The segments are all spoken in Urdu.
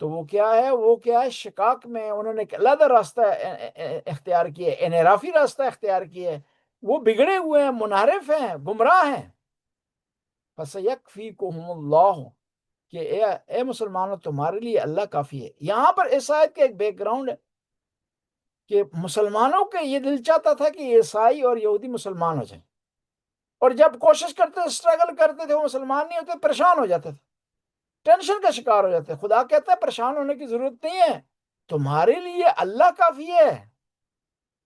تو وہ کیا ہے، شقاق میں انہوں نے ایک علیحدہ راستہ اختیار کیا ہے، انحرافی راستہ اختیار کیا ہے، وہ بگڑے ہوئے ہیں، منحرف ہیں، گمراہ ہیں۔ فَسَيَكْفِيكُهُمُ اللَّهُ کہ اے مسلمانوں تمہارے لیے اللہ کافی ہے۔ یہاں پر اس آیت کا ایک بیک گراؤنڈ ہے کہ مسلمانوں کے یہ دل چاہتا تھا کہ عیسائی اور یہودی مسلمان ہو جائیں، اور جب کوشش کرتے اسٹرگل کرتے تھے وہ مسلمان نہیں ہوتے، پریشان ہو جاتے تھے، ٹینشن کا شکار ہو جاتے ہیں۔ خدا کہتا ہے پریشان ہونے کی ضرورت نہیں ہے، تمہارے لیے اللہ کافی ہے۔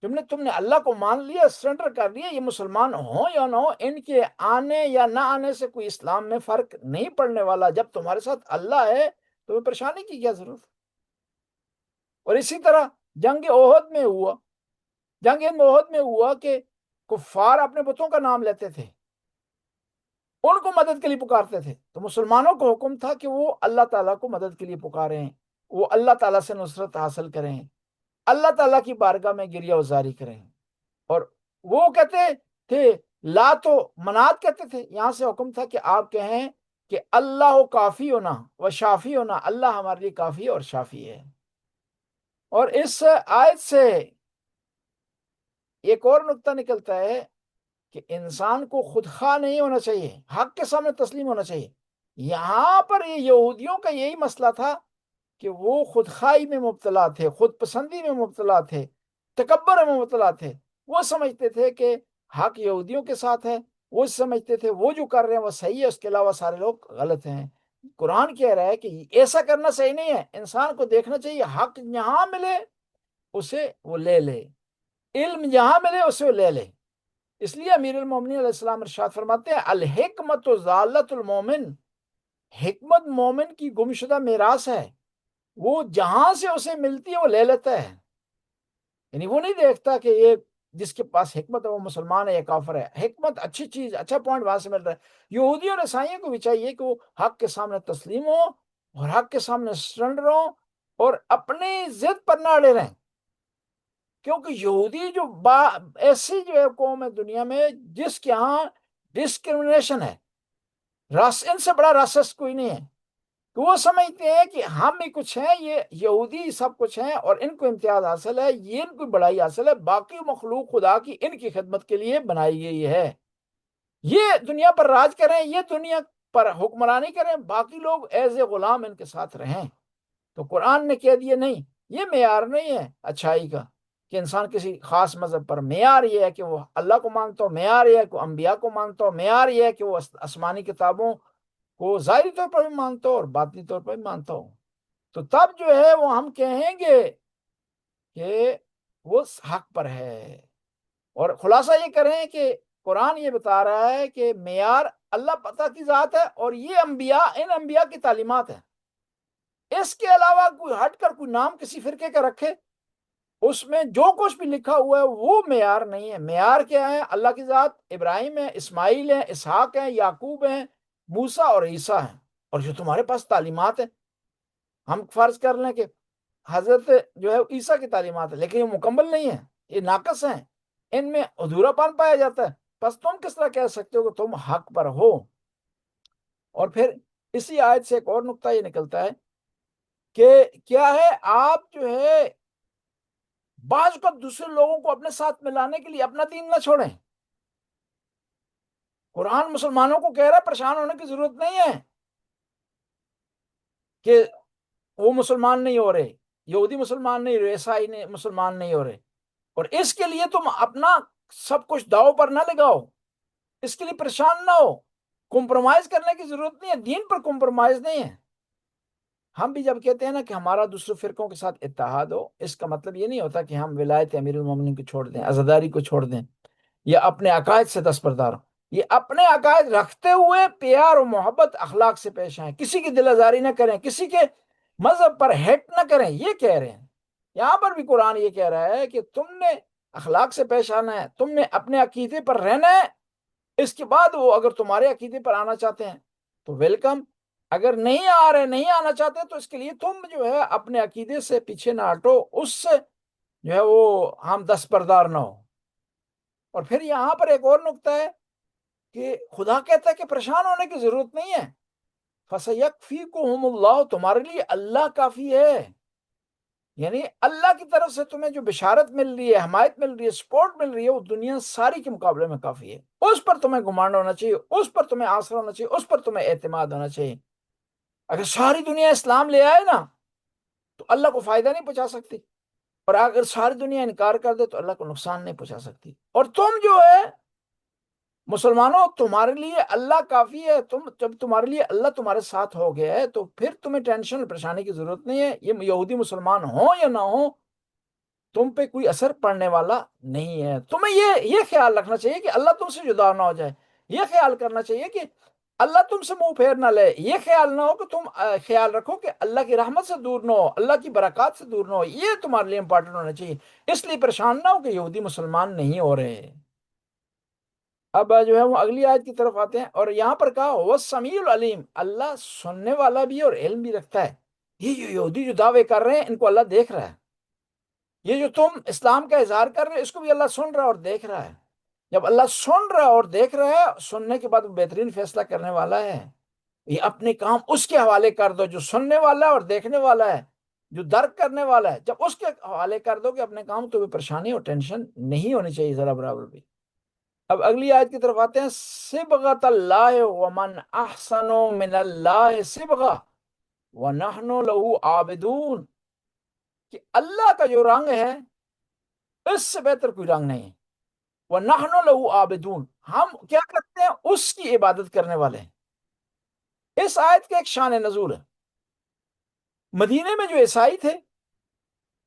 تم نے اللہ کو مان لیا، سرنڈر کر لیا، یہ مسلمان ہوں یا نہ ہوں، ان کے آنے یا نہ آنے سے کوئی اسلام میں فرق نہیں پڑنے والا۔ جب تمہارے ساتھ اللہ ہے تمہیں پریشانی کی کیا ضرورت؟ اور اسی طرح جنگ احد میں ہوا، کہ کفار اپنے بتوں کا نام لیتے تھے، ان کو مدد کے لیے پکارتے تھے، تو مسلمانوں کو حکم تھا کہ وہ اللہ تعالیٰ کو مدد کے لیے پکاریں، وہ اللہ تعالیٰ سے نصرت حاصل کریں، اللہ تعالیٰ کی بارگاہ میں گریہ وزاری کریں۔ اور وہ کہتے تھے، لات و منات کہتے تھے، یہاں سے حکم تھا کہ آپ کہیں کہ اللہ کافی ہونا و شافی ہونا، اللہ ہمارے لیے کافی اور شافی ہے۔ اور اس آیت سے ایک اور نقطہ نکلتا ہے کہ انسان کو خودخواہ نہیں ہونا چاہیے، حق کے سامنے تسلیم ہونا چاہیے۔ یہاں پر یہ یہودیوں کا یہی مسئلہ تھا کہ وہ خودخواہی میں مبتلا تھے، خود پسندی میں مبتلا تھے، تکبر میں مبتلا تھے۔ وہ سمجھتے تھے کہ حق یہودیوں کے ساتھ ہے، وہ سمجھتے تھے وہ جو کر رہے ہیں وہ صحیح ہے، اس کے علاوہ سارے لوگ غلط ہیں۔ قرآن کہہ رہا ہے کہ ایسا کرنا صحیح نہیں ہے، انسان کو دیکھنا چاہیے حق جہاں ملے اسے وہ لے لے، علم جہاں ملے اسے وہ لے لے۔ اس لیے امیر المومنین علیہ السلام ارشاد فرماتے ہیں، الحکمت ضالۃ المومن، حکمت مومن کی گمشدہ میراث ہے، وہ جہاں سے اسے ملتی ہے وہ لے لیتا ہے۔ یعنی وہ نہیں دیکھتا کہ یہ جس کے پاس حکمت ہے وہ مسلمان ہے یا کافر ہے، حکمت اچھی چیز، اچھا پوائنٹ وہاں سے مل رہا ہے۔ یہودیوں اور عیسائیوں کو بھی چاہیے کہ وہ حق کے سامنے تسلیم ہو اور حق کے سامنے سرنڈر ہو اور اپنی ضد پر نہ اڑے رہیں، کیونکہ یہودی ایسی جو ہے قوم ہے دنیا میں جس کے ہاں ڈسکرمنیشن ہے، ان سے بڑا راسسٹ کوئی نہیں ہے، کہ وہ سمجھتے ہیں کہ ہم ہی کچھ ہیں، یہ یہودی سب کچھ ہیں اور ان کو امتیاز حاصل ہے، یہ ان کو بڑائی حاصل ہے، باقی مخلوق خدا کی ان کی خدمت کے لیے بنائی گئی ہے، یہ دنیا پر راج کریں، یہ دنیا پر حکمرانی کریں، باقی لوگ ایز اے غلام ان کے ساتھ رہیں۔ تو قرآن نے کہہ دیا نہیں، یہ معیار نہیں ہے اچھائی کا کہ انسان کسی خاص مذہب پر، معیار یہ ہے کہ وہ اللہ کو مانتا ہو، معیار یہ ہے کہ وہ انبیاء کو مانتا ہو، معیار یہ ہے کہ وہ آسمانی کتابوں کو ظاہری طور پر بھی مانتا ہو اور باطنی طور پر بھی مانتا ہو۔ تو تب جو ہے وہ ہم کہیں گے کہ وہ حق پر ہے۔ اور خلاصہ یہ کریں کہ قرآن یہ بتا رہا ہے کہ معیار اللہ پتہ کی ذات ہے، اور یہ ان انبیاء کی تعلیمات ہیں۔ اس کے علاوہ کوئی ہٹ کر کوئی نام کسی فرقے کا رکھے، اس میں جو کچھ بھی لکھا ہوا ہے وہ معیار نہیں ہے۔ معیار کیا ہے؟ اللہ کی ذات، ابراہیم ہے، اسماعیل ہے، اسحاق ہیں، یعقوب ہیں، موسیٰ اور عیسیٰ ہیں، اور جو تمہارے پاس تعلیمات ہیں، ہم فرض کر لیں کہ حضرت جو ہے عیسیٰ کی تعلیمات ہے، لیکن یہ مکمل نہیں ہے، یہ ناقص ہیں، ان میں ادھورا پن پایا جاتا ہے، بس تم کس طرح کہہ سکتے ہو کہ تم حق پر ہو؟ اور پھر اسی آیت سے ایک اور نقطہ یہ نکلتا ہے کہ کیا ہے، آپ جو ہے بعض کا دوسرے لوگوں کو اپنے ساتھ ملانے کے لیے اپنا دین نہ چھوڑیں۔ قرآن مسلمانوں کو کہہ رہا ہے پریشان ہونے کی ضرورت نہیں ہے کہ وہ مسلمان نہیں ہو رہے، یہودی مسلمان نہیں ہو رہے، عیسائی مسلمان نہیں ہو رہے، اور اس کے لیے تم اپنا سب کچھ داؤ پر نہ لگاؤ، اس کے لیے پریشان نہ ہو، کمپرومائز کرنے کی ضرورت نہیں ہے، دین پر کمپرومائز نہیں ہے۔ ہم بھی جب کہتے ہیں نا کہ ہمارا دوسرے فرقوں کے ساتھ اتحاد ہو، اس کا مطلب یہ نہیں ہوتا کہ ہم ولایت امیر المومنین کو چھوڑ دیں، عزاداری کو چھوڑ دیں، یا اپنے عقائد سے دستبردار ہوں۔ یہ اپنے عقائد رکھتے ہوئے پیار و محبت اخلاق سے پیش آئیں، کسی کی دل آزاری نہ کریں، کسی کے مذہب پر ہیٹ نہ کریں، یہ کہہ رہے ہیں۔ یہاں پر بھی قرآن یہ کہہ رہا ہے کہ تم نے اخلاق سے پیش آنا ہے، تم نے اپنے عقیدے پر رہنا ہے، اس کے بعد وہ اگر تمہارے عقیدے پر آنا چاہتے ہیں تو ویلکم، اگر نہیں آ رہے، نہیں آنا چاہتے تو اس کے لیے تم جو ہے اپنے عقیدے سے پیچھے نہ ہٹو، اس سے جو ہے وہ ہم دستبردار نہ ہو۔ اور پھر یہاں پر ایک اور نقطہ ہے کہ خدا کہتا ہے کہ پریشان ہونے کی ضرورت نہیں ہے، فَسَيَكْفِيكُمُ اللَّهُ، تمہارے لیے اللہ کافی ہے. یعنی اللہ کی طرف سے تمہیں جو بشارت مل رہی ہے، حمایت مل رہی ہے، سپورٹ مل رہی ہے، وہ دنیا ساری کے مقابلے میں کافی ہے. اس پر تمہیں گمان ہونا چاہیے، اس پر تمہیں آسرا ہونا چاہیے، اس پر تمہیں اعتماد ہونا چاہیے. اگر ساری دنیا اسلام لے آئے نا تو اللہ کو فائدہ نہیں پہنچا سکتی، اور اگر ساری دنیا انکار کر دے تو اللہ کو نقصان نہیں پہنچا سکتی. اور تم جو ہے مسلمانوں، تمہارے لیے اللہ کافی ہے. جب تمہارے لیے اللہ تمہارے ساتھ ہو گیا ہے تو پھر تمہیں ٹینشن اور پریشانی کی ضرورت نہیں ہے. یہ یہودی مسلمان ہوں یا نہ ہوں، تم پہ کوئی اثر پڑنے والا نہیں ہے. تمہیں یہ خیال رکھنا چاہیے کہ اللہ تم سے جدا نہ ہو جائے. یہ خیال کرنا چاہیے کہ اللہ تم سے منہ پھیر نہ لے. یہ خیال نہ ہو کہ تم خیال رکھو کہ اللہ کی رحمت سے دور نہ ہو، اللہ کی برکات سے دور نہ ہو. یہ تمہارے لیے امپورٹنٹ ہونا چاہیے. اس لیے پریشان نہ ہو کہ یہودی مسلمان نہیں ہو رہے. اب جو ہے وہ اگلی آیت کی طرف آتے ہیں، اور یہاں پر کہا وہ سمیع العلیم، اللہ سننے والا بھی اور علم بھی رکھتا ہے. یہ جو یہودی جو دعوے کر رہے ہیں ان کو اللہ دیکھ رہا ہے. یہ جو تم اسلام کا اظہار کر رہے ہیں اس کو بھی اللہ سن رہا ہے اور دیکھ رہا ہے. جب اللہ سن رہا ہے اور دیکھ رہا ہے، سننے کے بعد وہ بہترین فیصلہ کرنے والا ہے. یہ اپنے کام اس کے حوالے کر دو جو سننے والا ہے اور دیکھنے والا ہے، جو درک کرنے والا ہے. جب اس کے حوالے کر دو کہ اپنے کام، تو پریشانی اور ٹینشن نہیں ہونی چاہیے ذرا برابر بھی. اب اگلی آیت کی طرف آتے ہیں. صبغۃ اللہ ومن احسن من اللہ صبغہ ونحن لہ عابدون، کہ اللہ کا جو رنگ ہے اس سے بہتر کوئی رنگ نہیں ہے. وَنَحْنُ لَهُ عَابِدُونَ، ہم کیا کرتے ہیں؟ اس کی عبادت کرنے والے ہیں. اس آیت کا ایک شان نزول ہے. مدینے میں جو عیسائی تھے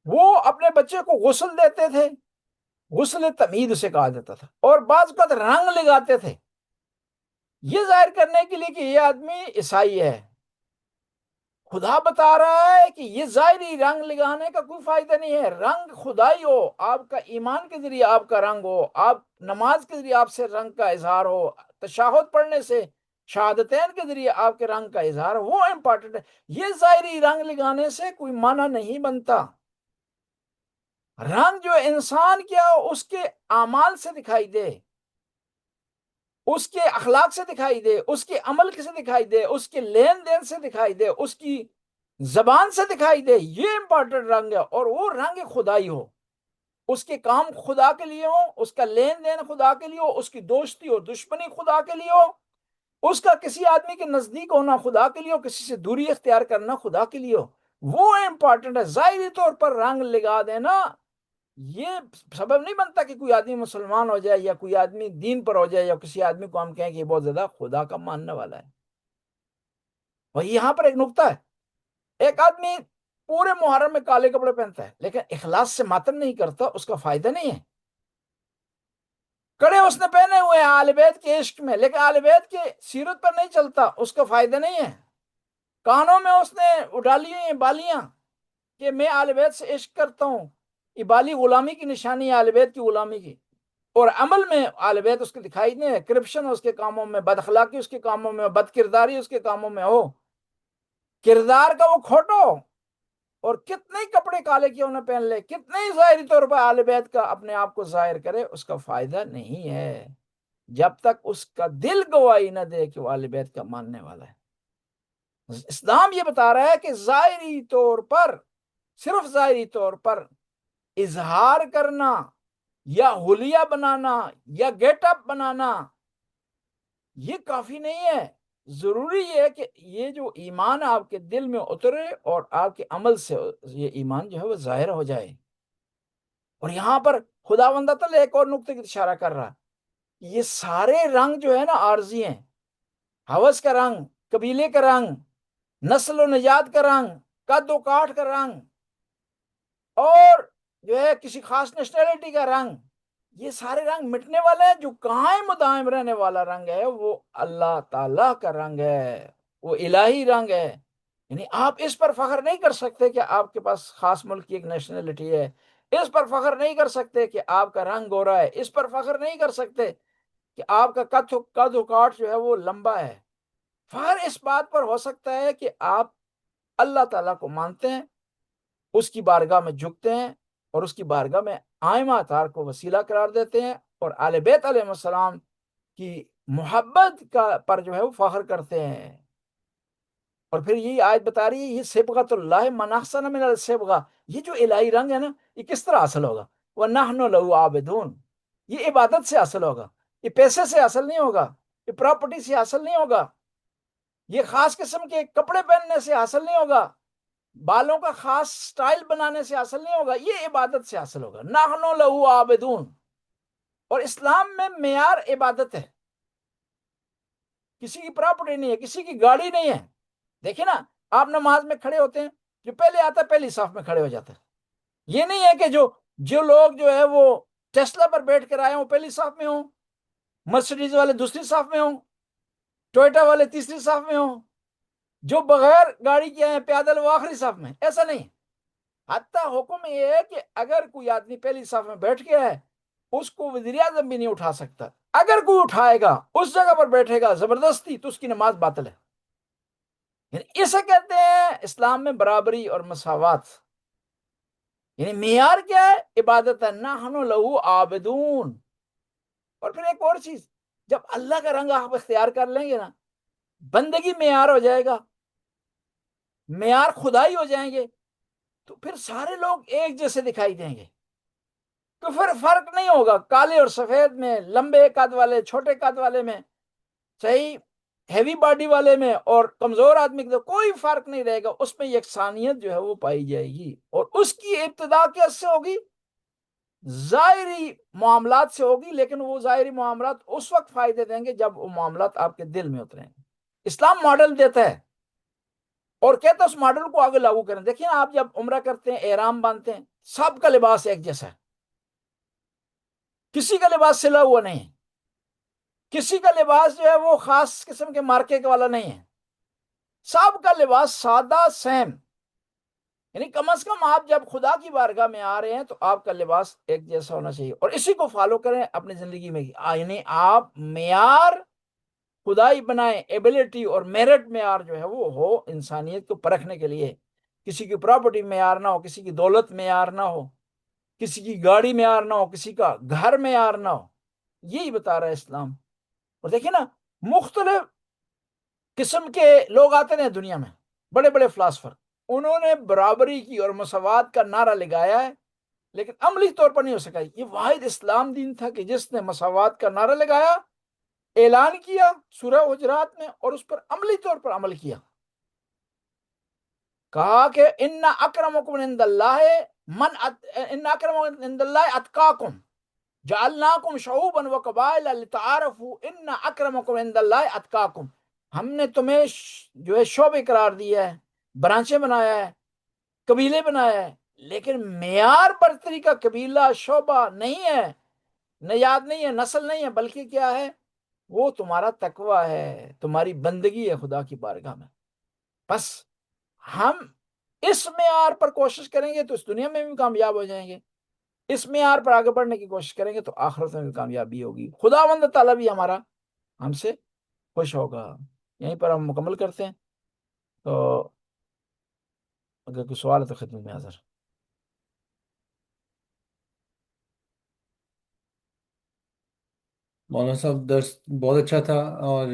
وہ اپنے بچے کو غسل دیتے تھے، غسل تمہید اسے کہا جاتا تھا، اور بعض اوقات رنگ لگاتے تھے، یہ ظاہر کرنے کے لیے کہ یہ آدمی عیسائی ہے. خدا بتا رہا ہے کہ یہ ظاہری رنگ لگانے کا کوئی فائدہ نہیں ہے. رنگ خدائی ہو، آپ کا ایمان کے ذریعے آپ کا رنگ ہو، آپ نماز کے ذریعے آپ سے رنگ کا اظہار ہو، تشہد پڑھنے سے، شہادتین کے ذریعے آپ کے رنگ کا اظہار ہو، وہ امپورٹنٹ ہے. یہ ظاہری رنگ لگانے سے کوئی معنی نہیں بنتا. رنگ جو انسان کیا ہو اس کے اعمال سے دکھائی دے، اس کے اخلاق سے دکھائی دے، اس کے عمل سے دکھائی دے، اس کے لین دین سے دکھائی دے، اس کی زبان سے دکھائی دے. یہ امپورٹنٹ رنگ ہے. اور وہ رنگ خدائی ہو، اس کے کام خدا کے لیے ہو، اس کا لین دین خدا کے لیے ہو، اس کی دوستی اور دشمنی خدا کے لیے ہو، اس کا کسی آدمی کے نزدیک ہونا خدا کے لیے ہو، کسی سے دوری اختیار کرنا خدا کے لیے ہو. وہ امپورٹنٹ ہے. ظاہری طور پر رنگ لگا دینا یہ سبب نہیں بنتا کہ کوئی آدمی مسلمان ہو جائے یا کوئی آدمی دین پر ہو جائے، یا کسی آدمی کو ہم کہیں کہ یہ بہت زیادہ خدا کا ماننے والا ہے. اور یہاں پر ایک نقطہ ہے. ایک آدمی پورے محرم میں کالے کپڑے پہنتا ہے لیکن اخلاص سے ماتم نہیں کرتا، اس کا فائدہ نہیں ہے. کڑے اس نے پہنے ہوئے ہیں اہل بیت کے عشق میں لیکن اہل بیت کے سیرت پر نہیں چلتا، اس کا فائدہ نہیں ہے. کانوں میں اس نے اڈالی ہوئی ہیں بالیاں کہ میں اہل بیت سے عشق کرتا ہوں، یہ بالی غلامی کی نشانی ہے، اہل بیت کی غلامی کی. اور عمل میں اہل بیت اس کے دکھائی نہیں ہے. کرپشن اس کے کاموں میں، بد اخلاقی اس کے کاموں میں، بد کرداری اس کے کاموں میں ہو، کردار کا وہ کھوٹو. اور کتنے ہی کپڑے کالے کیوں نہ پہن لے، کتنے ہی ظاہری طور پر اہل بیت کا اپنے آپ کو ظاہر کرے، اس کا فائدہ نہیں ہے جب تک اس کا دل گواہی نہ دے کہ وہ اہل بیت کا ماننے والا ہے. اسلام یہ بتا رہا ہے کہ ظاہری طور پر، صرف ظاہری طور پر اظہار کرنا یا حلیہ بنانا یا گیٹ اپ بنانا یہ کافی نہیں ہے. ضروری یہ ہے کہ یہ جو ایمان آپ کے دل میں اترے اور آپ کے عمل سے یہ ایمان جو ہے وہ ظاہر ہو جائے. اور یہاں پر خداوند تعالیٰ ایک اور نقطے کی اشارہ کر رہا، یہ سارے رنگ جو ہے نا عارضی ہیں. ہوس کا رنگ، قبیلے کا رنگ، نسل و نجات کا رنگ، قد و کاٹ کا رنگ، اور جو ہے کسی خاص نیشنلٹی کا رنگ، یہ سارے رنگ مٹنے والے ہیں. جو قائم و دائم رہنے والا رنگ ہے وہ اللہ تعالیٰ کا رنگ ہے، وہ الہی رنگ ہے. یعنی آپ اس پر فخر نہیں کر سکتے کہ آپ کے پاس خاص ملک کی ایک نیشنلٹی ہے، اس پر فخر نہیں کر سکتے کہ آپ کا رنگ گورا ہے، اس پر فخر نہیں کر سکتے کہ آپ کا قد و کاٹ جو ہے وہ لمبا ہے. فخر اس بات پر ہو سکتا ہے کہ آپ اللہ تعالیٰ کو مانتے ہیں، اس کی بارگاہ میں جھکتے ہیں، اور اس کی بارگاہ میں آئمہ اطہار کو وسیلہ قرار دیتے ہیں، اور آل بیت علیہ السلام کی محبت کا پر جو ہے وہ فخر کرتے ہیں. اور پھر یہی آیت بتا رہی ہے یہ صبغۃ اللہ من احسن من الصبغہ، یہ جو الہی رنگ ہے نا یہ کس طرح حاصل ہوگا؟ وَنَحْنُ لَهُ عَابِدُونَ، یہ عبادت سے حاصل ہوگا، یہ پیسے سے حاصل نہیں ہوگا، یہ پراپرٹی سے حاصل نہیں ہوگا، یہ خاص قسم کے کپڑے پہننے سے حاصل نہیں ہوگا، بالوں کا خاص سٹائل بنانے سے حاصل نہیں ہوگا، یہ عبادت سے حاصل ہوگا۔ نَحْنُ لَهُ عَابِدُونَ، اور اسلام میں معیار عبادت ہے، کسی کی پراپرٹی نہیں ہے، کسی کی گاڑی نہیں ہے۔ دیکھیں نا، آپ نماز میں کھڑے ہوتے ہیں، جو پہلے آتا ہے پہلی صف میں کھڑے ہو جاتا ہے۔ یہ نہیں ہے کہ جو لوگ جو ہے وہ ٹیسلا پر بیٹھ کر آئے ہوں پہلی صف میں ہوں، مرسیڈیز والے دوسری صف میں ہوں، ٹوئیٹا والے تیسری صف میں ہوں، جو بغیر گاڑی کے آئے ہیں پیدل وہ آخری صف میں، ایسا نہیں۔ حتیٰ حکم یہ ہے کہ اگر کوئی آدمی پہلی صف میں بیٹھ گیا ہے اس کو وزیر اعظم بھی نہیں اٹھا سکتا، اگر کوئی اٹھائے گا اس جگہ پر بیٹھے گا زبردستی تو اس کی نماز باطل ہے۔ یعنی اسے کہتے ہیں اسلام میں برابری اور مساوات۔ یعنی معیار کیا ہے؟ عبادت ہے، نحن لہو عابدون۔ اور پھر ایک اور چیز، جب اللہ کا رنگ آپ اختیار کر لیں گے نا، بندگی معیار ہو جائے گا، معیار خدائی ہو جائیں گے، تو پھر سارے لوگ ایک جیسے دکھائی دیں گے، تو پھر فرق نہیں ہوگا کالے اور سفید میں، لمبے قد والے چھوٹے قد والے میں، صحیح ہیوی باڈی والے میں اور کمزور آدمی کے، کوئی فرق نہیں رہے گا، اس میں یکسانیت جو ہے وہ پائی جائے گی۔ اور اس کی ابتدا کیسے سے ہوگی؟ ظاہری معاملات سے ہوگی، لیکن وہ ظاہری معاملات اس وقت فائدے دیں گے جب وہ معاملات آپ کے دل میں اتریں گے۔ اسلام ماڈل دیتا ہے اور کہتا ہے اس ماڈل کو آگے لاگو کریں۔ دیکھیں آپ جب عمرہ کرتے ہیں، احرام باندھتے ہیں، سب کا لباس ایک جیسا ہے، کسی کا لباس سلا ہوا نہیں ہے، کسی کا لباس جو ہے وہ خاص قسم کے مارکے والا نہیں ہے، سب کا لباس سادہ سیم۔ یعنی کم از کم آپ جب خدا کی بارگاہ میں آ رہے ہیں تو آپ کا لباس ایک جیسا ہونا چاہیے، اور اسی کو فالو کریں اپنی زندگی میں۔ یعنی آپ معیار خدائی بنائیں، ایبلٹی اور میرٹ معیار جو ہے وہ ہو انسانیت کو پرکھنے کے لیے، کسی کی پراپرٹی معیار نہ ہو، کسی کی دولت معیار نہ ہو، کسی کی گاڑی معیار نہ ہو، کسی کا گھر معیار نہ ہو۔ یہی بتا رہا ہے اسلام۔ اور دیکھیں نا، مختلف قسم کے لوگ آتے ہیں دنیا میں، بڑے بڑے فلاسفر، انہوں نے برابری کی اور مساوات کا نعرہ لگایا ہے، لیکن عملی طور پر نہیں ہو سکا۔ یہ واحد اسلام دین تھا کہ جس نے مساوات کا نعرہ لگایا، اعلان کیا سورہ حجرات میں، اور اس پر عملی طور پر عمل کیا۔ کہا کہ ان اکرمکم عند اللہ ان اکرمکم عند اللہ اتقاکم جعلناکم شعوبا وقبائل لتعارفوا ان اکرمکم عند اللہ اتقاکم۔ ہم نے تمہیں جو ہے شعبے قرار دیا ہے، برانچیں بنایا ہے، قبیلے بنایا ہے، لیکن معیار برتری کا قبیلہ شعبہ نہیں ہے، نژاد نہیں ہے، نسل نہیں ہے، بلکہ کیا ہے؟ وہ تمہارا تقوی ہے، تمہاری بندگی ہے خدا کی بارگاہ میں۔ بس ہم اس معیار پر کوشش کریں گے تو اس دنیا میں بھی کامیاب ہو جائیں گے، اس معیار پر آگے بڑھنے کی کوشش کریں گے تو آخرت میں بھی کامیابی ہوگی، خداوند تعالیٰ بھی ہمارا ہم سے خوش ہوگا۔ یہیں پر ہم مکمل کرتے ہیں، تو اگر کوئی سوال ہے تو خدمت میں حاضر۔ مولانا صاحب درس بہت اچھا تھا، اور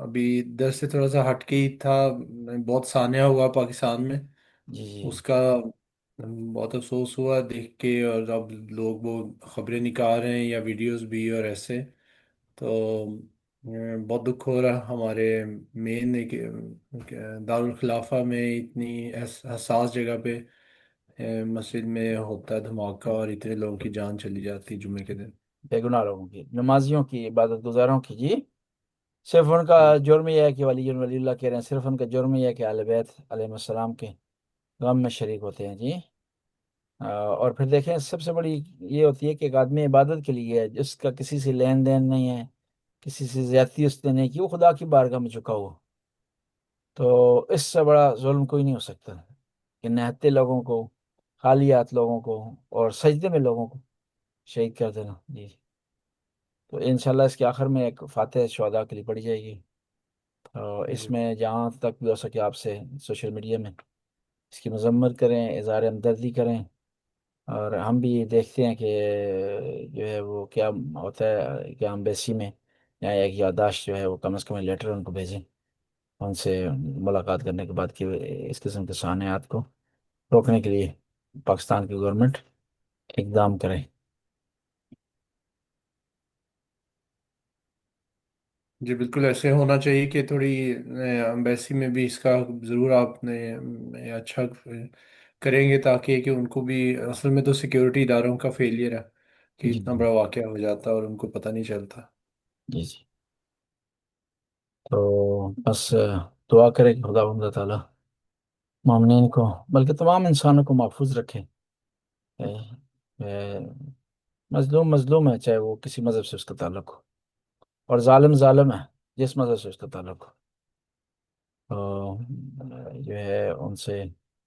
ابھی درس سے تھوڑا سا ہٹ کے ہی تھا، بہت سانحہ ہوا پاکستان میں، جی جی اس کا بہت افسوس ہوا دیکھ کے، اور اب لوگ وہ خبریں نکال رہے ہیں یا ویڈیوز بھی اور ایسے، تو بہت دکھ ہو رہا ہمارے مین ایک دارالخلافہ میں اتنی حساس جگہ پہ مسجد میں ہوتا ہے دھماکہ اور اتنے لوگوں کی جان چلی جاتی جمعے کے دن۔ بے گناہ لوگوں کی، نمازیوں کی، عبادت گزاروں کی، جی صرف ان کا جرم یہ ہے کہ ولی اللہ کہہ رہے ہیں، صرف ان کا جرم یہ ہے کہ اہل بیت علیہ السلام کے غم میں شریک ہوتے ہیں۔ جی اور پھر دیکھیں سب سے بڑی یہ ہوتی ہے کہ ایک آدمی عبادت کے لیے ہے جس کا کسی سے لین دین نہیں ہے، کسی سے زیادتی اس نے نہیں کی، وہ خدا کی بارگاہ میں جھکا ہوا، تو اس سے بڑا ظلم کوئی نہیں ہو سکتا کہ نہتے لوگوں کو، خالیات لوگوں کو اور سجدے میں لوگوں کو شہید کر دینا۔ جی تو انشاءاللہ اس کے آخر میں ایک فاتح شہداء کے لیے پڑھی جائے گی، اور اس جی میں جہاں تک بھی ہو سکے آپ سے سوشل میڈیا میں اس کی مذمت کریں، اظہار ہمدردی کریں، اور ہم بھی دیکھتے ہیں کہ جو ہے وہ کیا ہوتا ہے کہ ایمبیسی میں یا ایک یادداشت جو ہے وہ کم از کم لیٹر ان کو بھیجیں ان سے ملاقات کرنے کے بعد کہ اس قسم کے صحنیات کو روکنے کے لیے پاکستان کی گورنمنٹ اقدام کرے۔ جی بالکل ایسے ہونا چاہیے کہ تھوڑی امبیسی میں بھی اس کا ضرور آپ نے اچھا کریں گے، تاکہ کہ ان کو بھی، اصل میں تو سیکیورٹی اداروں کا فیلئر ہے کہ جی اتنا بڑا واقعہ ہو جاتا ہے اور ان کو پتہ نہیں چلتا۔ جی جی۔ تو بس دعا کرے کہ خدا بندہ تعالیٰ مومنین کو بلکہ تمام انسانوں کو محفوظ رکھے۔ اے، اے، مظلوم مظلوم ہے، چاہے وہ کسی مذہب سے اس کا تعلق ہو، اور ظالم ظالم ہے جس مذہب سے اس کا تعلق ہو۔ تو جو ہے ان سے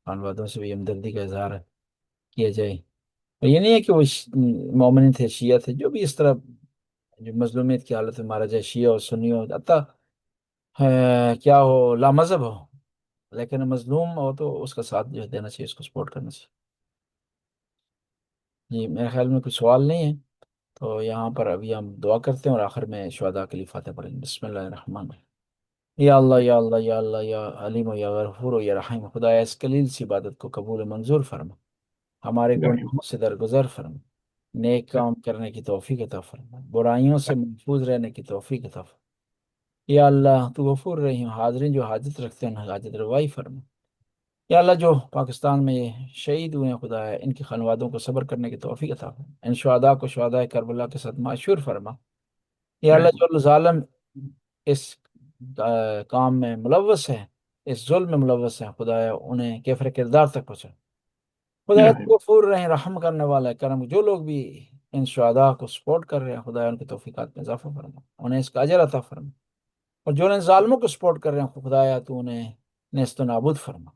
خانوادوں سے بھی ہمدردی کا اظہار کیا جائے۔ اور یہ نہیں ہے کہ وہ مومن تھے، شیعہ تھے، جو بھی اس طرح جو مظلومیت کی حالت میں مارا جائے، شیعہ ہو، سنی ہو، حتیٰ کیا ہو، لا مذہب ہو، لیکن مظلوم ہو تو اس کا ساتھ جو ہے دینا چاہیے، اس کو سپورٹ کرنا چاہیے۔ جی میرے خیال میں کوئی سوال نہیں ہے، تو یہاں پر ابھی ہم دعا کرتے ہیں اور آخر میں شہداء کے لیے فاتح پڑھیں گے۔ بسم اللہ الرحمن الرحیم۔ یا اللہ یا اللہ یا اللہ یا علیم و یا غفور و یا رحیم، خدا اس قلیل سی عبادت کو قبول و منظور فرما، ہمارے گناہوں سے درگزر فرما، نیک کام کرنے کی توفیق عطا فرما، برائیوں سے محفوظ رہنے کی توفیق عطا فرما۔ یا اللہ تو غفور رحیم، حاضرین جو حاجت رکھتے ہیں انہیں حاجت روائی فرما۔ یا اللہ جو پاکستان میں یہ شہید ہوئے ہیں، خدا ہے ان کی خانوادوں کو صبر کرنے کی توفیق عطا فرما، ان شہداء کو شہداء کربلا کے ساتھ معشور فرما۔ یا اللہ جو ظالم اس کام میں ملوث ہے، اس ظلم میں ملوث ہے، خدا ہے انہیں کیفر کردار تک پہنچا۔ خدا ہے تو غفور رہیں، رحم کرنے والا ہے، کرم، جو لوگ بھی ان شہداء کو سپورٹ کر رہے ہیں، خدا ہے ان کی توفیقات میں اضافہ فرما، انہیں اس کا اجر عطا فرما، اور جو ان ظالموں کو سپورٹ کر رہے ہیں، خدا ہے تو انہیں نیست و نابود فرما۔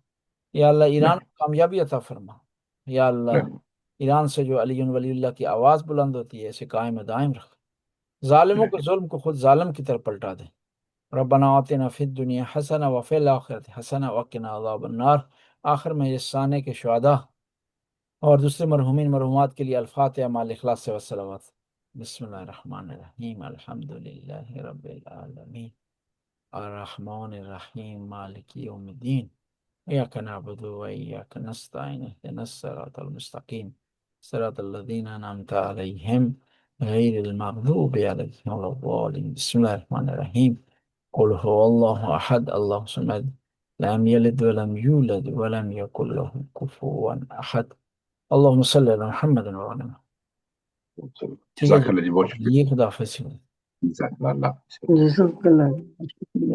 یا اللہ ایران کو کامیابی عطا فرما۔ یا اللہ ایران سے جو علی ولی اللہ کی آواز بلند ہوتی ہے اسے قائم و دائم رکھ، ظالموں کو ظلم کو خود ظالم کی طرف پلٹا دے۔ ربنا آتنا فی الدنیا حسنہ وفی الآخرۃ حسنہ وقنا عذاب النار۔ آخر میں یہ سانے کے شہداء اور دوسرے مرحومین مرحومات کے لیے الفاتحہ مع الاخلاص والصلوات۔ بسم اللہ الرحمن الرحیم، الحمد للہ رب العالمین، الرحمن الرحیم، مالک یوم الدین، إياك نعبد وإياك نستعين، اهدنا الصراط المستقيم، صراط الذين أنعمت عليهم غير المغضوب عليهم ولا الضالين۔ بسم الله الرحمن الرحيم، قل هو الله أحد الله الصمد لم يلد ولم يولد ولم يكن له كفوا أحد۔ اللهم صل على محمد وعلى محمد۔ ٹھیک ہے جزاک جی، اللہ جی، بہت شکریہ۔ یہ خدا حافظ۔ جزاک اللہ۔ جزاک اللہ